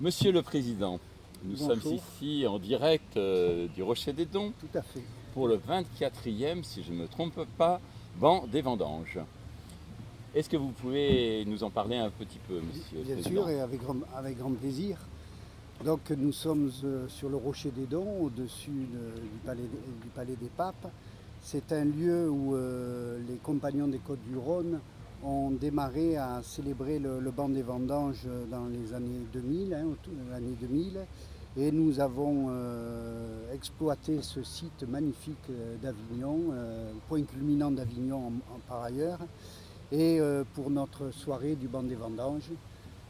Monsieur le Président, nous Bonjour. sommes ici en direct du Rocher des Dons Tout à fait. pour le 24e, si je ne me trompe pas, banc des vendanges. Est-ce que vous pouvez nous en parler un petit peu, Monsieur le Bien Président? sûr, et avec grand plaisir. Donc nous sommes sur le Rocher des Dons, au-dessus du Palais des Papes. C'est un lieu où les compagnons des Côtes-du-Rhône ont démarré à célébrer le banc des vendanges dans les années 2000, l'année 2000. Et nous avons exploité ce site magnifique d'Avignon, point culminant d'Avignon par ailleurs, et pour notre soirée du banc des vendanges.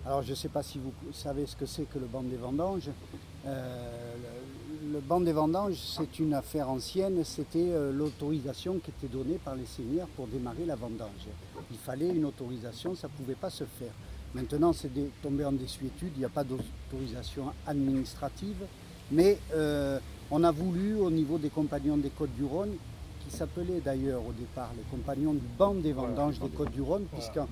Alors je ne sais pas si vous savez ce que c'est que le banc des vendanges. Le banc des vendanges, c'est une affaire ancienne, c'était l'autorisation qui était donnée par les seigneurs pour démarrer la vendange. Il fallait une autorisation, ça ne pouvait pas se faire. Maintenant, c'est tombé en désuétude, il n'y a pas d'autorisation administrative, mais on a voulu, au niveau des compagnons des Côtes-du-Rhône, qui s'appelaient d'ailleurs au départ les compagnons du banc des vendanges des Côtes-du-Rhône, puisqu'en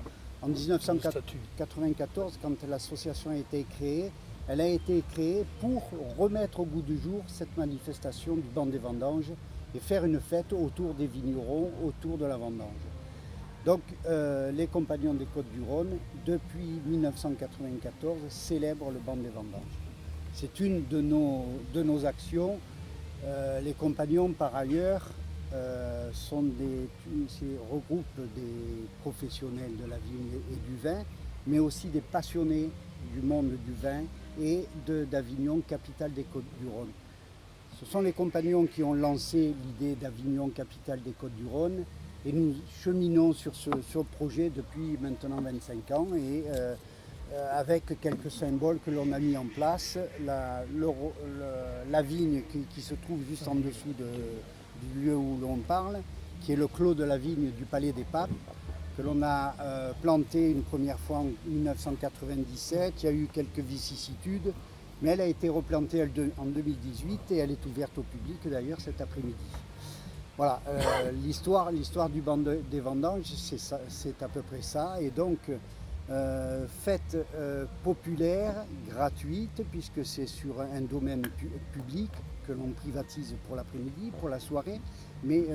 1994, quand l'association a été créée, elle a été créée pour remettre au goût du jour cette manifestation du banc des vendanges et faire une fête autour des vignerons, autour de la vendange. Donc les compagnons des Côtes-du-Rhône, depuis 1994, célèbrent le banc des vendanges. C'est une de nos actions. Les compagnons, par ailleurs, regroupent des professionnels de la vigne et du vin, mais aussi des passionnés du monde du vin et d'Avignon, capitale des Côtes-du-Rhône. Ce sont les compagnons qui ont lancé l'idée d'Avignon, capitale des Côtes-du-Rhône, et nous cheminons sur ce projet depuis maintenant 25 ans, et avec quelques symboles que l'on a mis en place. La vigne qui se trouve juste en dessous du lieu où l'on parle, qui est le clos de la vigne du Palais des Papes, que l'on a planté une première fois en 1997. Il y a eu quelques vicissitudes, mais elle a été replantée en 2018 et elle est ouverte au public d'ailleurs cet après-midi. Voilà, l'histoire du banc des vendanges, c'est à peu près ça. Et donc, fête populaire, gratuite, puisque c'est sur un domaine public que l'on privatise pour l'après-midi, pour la soirée, mais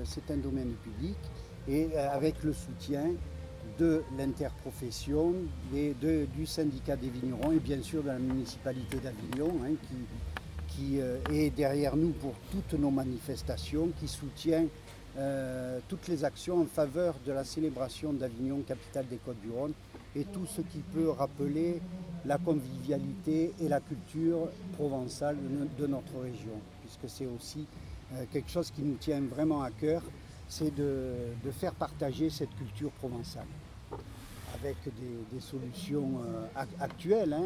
c'est un domaine public, et avec le soutien de l'interprofession, du syndicat des vignerons et bien sûr de la municipalité d'Avignon, qui est derrière nous pour toutes nos manifestations, qui soutient toutes les actions en faveur de la célébration d'Avignon, capitale des Côtes-du-Rhône, et tout ce qui peut rappeler la convivialité et la culture provençale de notre région, puisque c'est aussi quelque chose qui nous tient vraiment à cœur, c'est de faire partager cette culture provençale avec des solutions actuelles,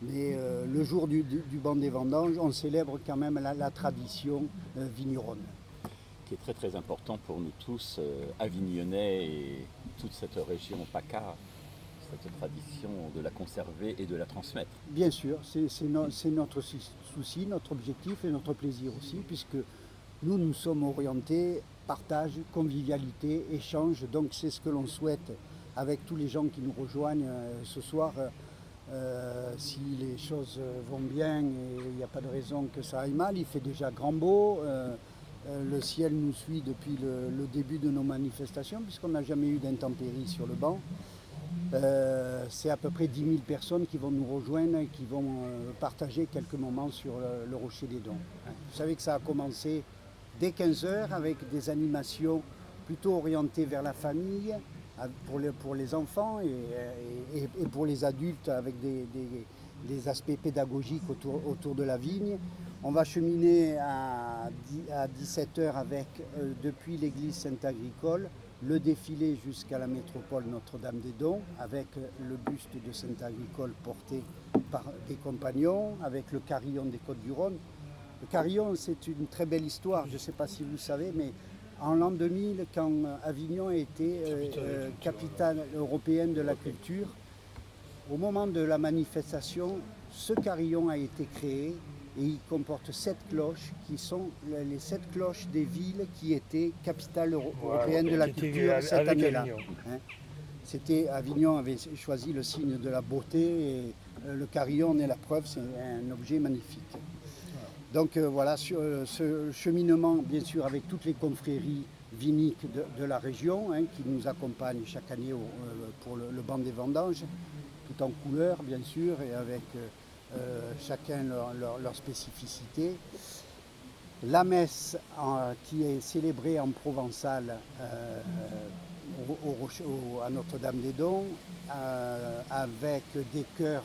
mais le jour du banc des vendanges, on célèbre quand même la tradition vigneronne. Qui est très très important pour nous tous, Avignonnais et toute cette région PACA, cette tradition de la conserver et de la transmettre. Bien sûr, c'est notre souci, notre objectif et notre plaisir aussi, puisque nous sommes orientés partage, convivialité, échange, donc c'est ce que l'on souhaite avec tous les gens qui nous rejoignent ce soir. Si les choses vont bien, et il n'y a pas de raison que ça aille mal, il fait déjà grand beau. Le ciel nous suit depuis le début de nos manifestations, puisqu'on n'a jamais eu d'intempéries sur le banc. C'est à peu près 10 000 personnes qui vont nous rejoindre et qui vont partager quelques moments sur le Rocher des Dons. Vous savez que ça a commencé dès 15 h avec des animations plutôt orientées vers la famille, pour les enfants et pour les adultes, avec des aspects pédagogiques autour de la vigne. On va cheminer à 17 h avec, depuis l'église Saint-Agricole, le défilé jusqu'à la métropole Notre-Dame-des-Dons, avec le buste de Saint-Agricole porté par des compagnons, avec le carillon des Côtes-du-Rhône. Le carillon, c'est une très belle histoire, je ne sais pas si vous savez, mais en l'an 2000, quand Avignon a été capitale européenne de la culture, au moment de la manifestation, ce carillon a été créé et il comporte 7 cloches qui sont les 7 cloches des villes qui étaient capitales européennes de la culture cette année-là. Avignon avait choisi le signe de la beauté le carillon en est la preuve, c'est un objet magnifique. Donc voilà, sur ce cheminement, bien sûr, avec toutes les confréries viniques de la région, qui nous accompagnent chaque année pour le banc des vendanges, tout en couleur, bien sûr, et avec chacun leur spécificité. La messe qui est célébrée en provençal à Notre-Dame-des-Dons, avec des chœurs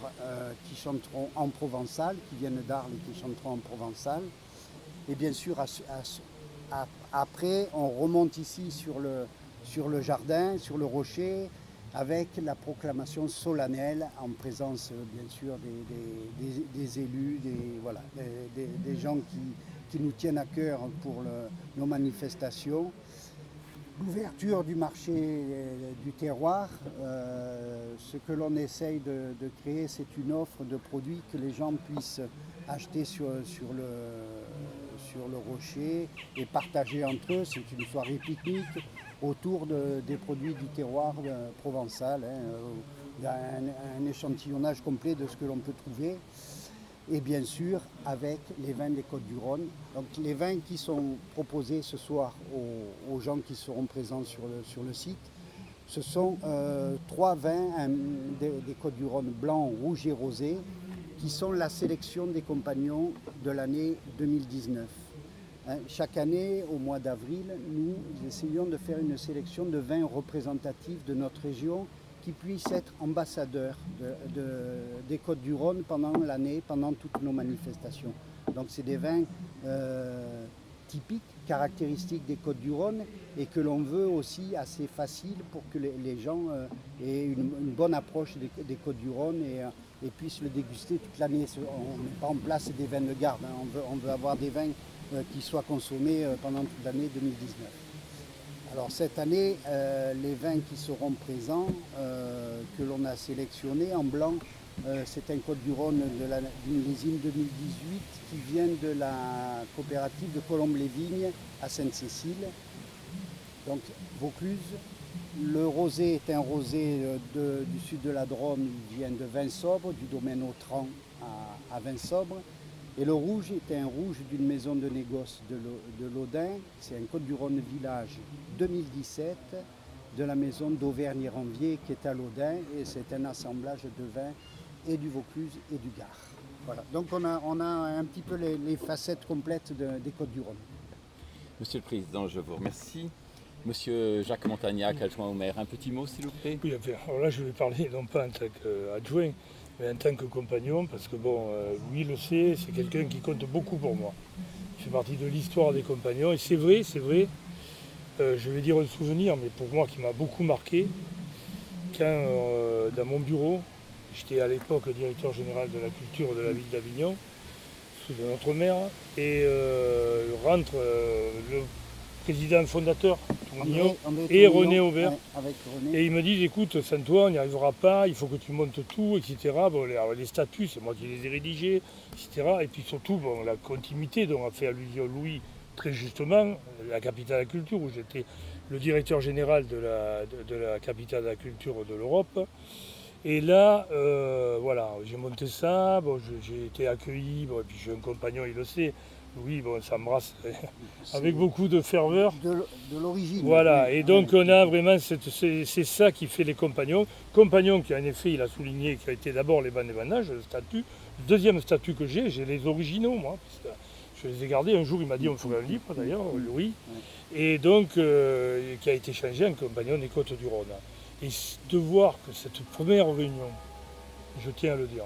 qui chanteront en provençal, qui viennent d'Arles et qui chanteront en provençal. Et bien sûr, après, on remonte ici sur le jardin, sur le rocher, avec la proclamation solennelle en présence, bien sûr, des élus, des gens qui nous tiennent à cœur pour nos manifestations. L'ouverture du marché du terroir, ce que l'on essaye de créer, c'est une offre de produits que les gens puissent acheter sur le rocher et partager entre eux. C'est une soirée pique-nique autour des produits du terroir provençal. Il y a un échantillonnage complet de ce que l'on peut trouver. Et bien sûr avec les vins des Côtes-du-Rhône. Donc les vins qui sont proposés ce soir aux gens qui seront présents sur le site, ce sont 3 vins des Côtes-du-Rhône blanc, rouge et rosé, qui sont la sélection des compagnons de l'année 2019. Chaque année, au mois d'avril, nous essayons de faire une sélection de vins représentatifs de notre région qui puissent être ambassadeurs des Côtes-du-Rhône pendant l'année, pendant toutes nos manifestations. Donc c'est des vins typiques, caractéristiques des Côtes-du-Rhône et que l'on veut aussi assez faciles pour que les gens aient une bonne approche des Côtes-du-Rhône et puissent le déguster toute l'année. On ne met pas en place des vins de garde, on veut avoir des vins qui soient consommés pendant toute l'année 2019. Alors cette année, les vins qui seront présents, que l'on a sélectionnés en blanc, c'est un Côtes-du-Rhône du millésime 2018 qui vient de la coopérative de Colombes-les-Vignes à Sainte-Cécile, donc Vaucluse. Le rosé est un rosé du sud de la Drôme, il vient de Vin-Sobre, du domaine Autran à Vin-Sobre. Et le rouge est un rouge d'une maison de négoce de l'Audin, c'est un Côtes-du-Rhône village 2017 de la maison d'Auvergne-Ranvier qui est à l'Audin et c'est un assemblage de vins et du Vaucluse et du Gard. Voilà. Donc on a un petit peu les facettes complètes des Côtes-du-Rhône. Monsieur le Président, je vous remercie. Monsieur Jacques Montagnac, adjoint au maire, un petit mot s'il vous plaît. Oui, alors là je vais parler non pas en tant qu'adjoint, mais en tant que compagnon, parce que Louis le sait, c'est quelqu'un qui compte beaucoup pour moi. Il fait partie de l'histoire des compagnons, et c'est vrai, je vais dire un souvenir, mais pour moi qui m'a beaucoup marqué, quand dans mon bureau, j'étais à l'époque directeur général de la culture de la ville d'Avignon, sous notre maire, et rentre le président fondateur et René Aubert. Et ils me disent, écoute, sans toi, on n'y arrivera pas, il faut que tu montes tout, etc. Bon, les statuts, c'est moi qui les ai rédigés, etc. Et puis surtout, la continuité dont a fait allusion Louis, très justement, la capitale de la culture, où j'étais le directeur général de la capitale de la culture de l'Europe. Et là, j'ai monté ça, j'ai été accueilli, et puis j'ai un compagnon, il le sait, Louis, ça m'embrasse avec beaucoup de ferveur. De l'origine. Voilà, et donc on a vraiment, c'est ça qui fait les compagnons. Compagnons qui en effet, il a souligné, qui a été d'abord les bancs des vendanges, le statut. Le deuxième statut que j'ai les originaux, moi, parce que je les ai gardés. Un jour, il m'a dit, on ferait un livre d'ailleurs, Louis, et donc qui a été changé en compagnon des Côtes-du-Rhône. Et de voir que cette première réunion, je tiens à le dire,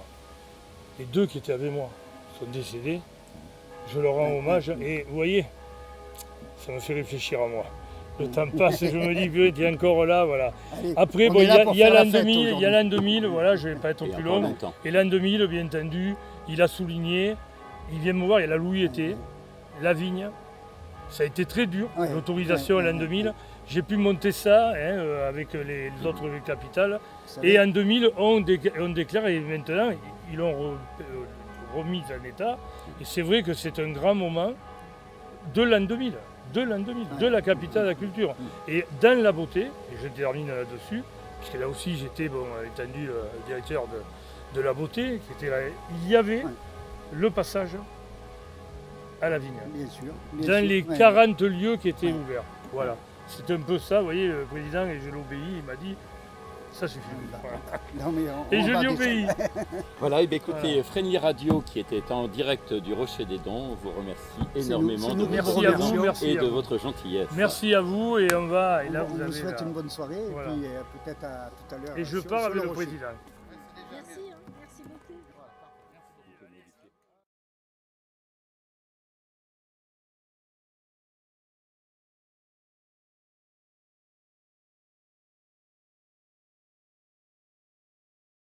les 2 qui étaient avec moi sont décédés, je leur rends hommage et vous voyez, ça me fait réfléchir à moi. Le temps passe et je me dis, tu es encore là, voilà. Allez, après, il y a l'an 2000, voilà, je ne vais pas être plus long. Et l'an 2000, bien entendu, il a souligné, il vient me voir, il a Louis été, la vigne, ça a été très dur, l'autorisation à l'an 2000. J'ai pu monter ça avec les autres capitales. Et en 2000, on déclare, et maintenant, ils l'ont remise en état. Et c'est vrai que c'est un grand moment de l'an 2000, de la capitale de la culture. Et dans la beauté, et je termine là-dessus, puisque là aussi j'étais, étendu directeur de la beauté, qui était là. Il y avait le passage à la vigne. Bien sûr. Dans les 40 lieux qui étaient ouverts. Voilà. C'est un peu ça, vous voyez, le président, et je l'obéis, il m'a dit, ça suffit. Voilà. Non, mais Et je va lui descendre. obéis. Voilà, et bien écoutez, Friendly Radio qui était en direct du Rocher des Dons vous remercie énormément c'est de nous votre Merci à vous, présence merci et à de vous. votre gentillesse. Merci à vous, et on va, et là On vous vous avez souhaite la- une bonne soirée Voilà. et puis peut-être à tout à l'heure. Et je sur- pars sur avec le Rocher. président. Merci. Hein.